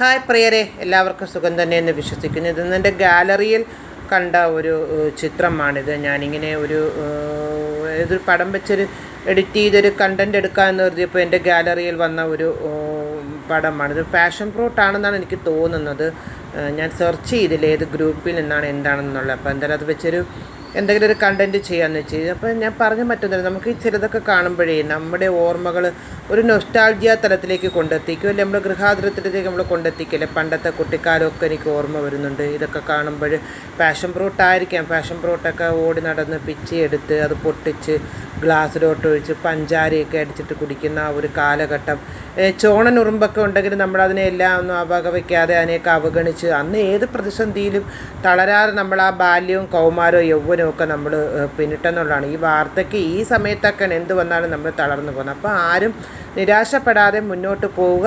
Hi പ്രിയരെ, എല്ലാവർക്കും സുഖം തന്നെയെന്ന് വിശ്വസിക്കുന്നു. ഇത് എൻ്റെ ഗാലറിയിൽ കണ്ട ഒരു ചിത്രമാണിത്. ഞാനിങ്ങനെ ഏതൊരു പടം വെച്ചൊരു എഡിറ്റ് ചെയ്തൊരു കണ്ടൻറ് എടുക്കാമെന്ന് കരുതിയപ്പോൾ എൻ്റെ ഗാലറിയിൽ വന്ന ഒരു പടമാണിത്. പാഷൻ ഫ്രൂട്ട് ആണെന്നാണ് എനിക്ക് തോന്നുന്നത്. ഞാൻ സെർച്ച് ചെയ്തില്ല ഏത് ഗ്രൂപ്പിൽ നിന്നാണ് എന്താണെന്നുള്ളത്. അപ്പോൾ എന്തായാലും അത് വെച്ചൊരു എന്തെങ്കിലും ഒരു കണ്ടൻറ്റ് ചെയ്യാമെന്ന് വെച്ച് അപ്പോൾ ഞാൻ പറഞ്ഞ മറ്റൊന്നുമില്ല, നമുക്ക് ഈ ചിലതൊക്കെ കാണുമ്പോഴേ നമ്മുടെ ഓർമ്മകൾ ഒരു നൊസ്റ്റാൾജിയ തലത്തിലേക്ക് കൊണ്ടെത്തിക്കും, അല്ലെ നമ്മുടെ ഗൃഹാതുരത്തിലേക്ക് നമ്മൾ കൊണ്ടെത്തിക്കില്ലേ. പണ്ടത്തെ കുട്ടിക്കാലമൊക്കെ എനിക്ക് ഓർമ്മ വരുന്നുണ്ട്. ഇതൊക്കെ കാണുമ്പോൾ പാഷൻ ഫ്രൂട്ട് ആയിരിക്കാം. പാഷൻ ഫ്രൂട്ടൊക്കെ ഓടി നടന്ന് പിച്ചി എടുത്ത് അത് പൊട്ടിച്ച് ഗ്ലാസ്സിലോട്ട് ഒഴിച്ച് പഞ്ചാരയൊക്കെ അടിച്ചിട്ട് കുടിക്കുന്ന ആ ഒരു കാലഘട്ടം. ചോണനുറുമ്പൊക്കെ ഉണ്ടെങ്കിൽ നമ്മളതിനെ എല്ലാം ഒന്നും വയ്ക്കാതെ അതിനെയൊക്കെ അവഗണിച്ച് അന്ന് ഏത് പ്രതിസന്ധിയിലും തളരാതെ നമ്മൾ ആ ബാല്യവും കൗമാരവും യൗവനവും ഒക്കെ നമ്മൾ പിന്നിട്ടെന്നുള്ളതാണ്. ഈ വാർത്തയ്ക്ക് ഈ സമയത്തൊക്കെയാണ് എന്ത് വന്നാലും നമ്മൾ തളർന്നു പോകുന്നത്. അപ്പോൾ ആരും നിരാശപ്പെടാതെ മുന്നോട്ട് പോവുക.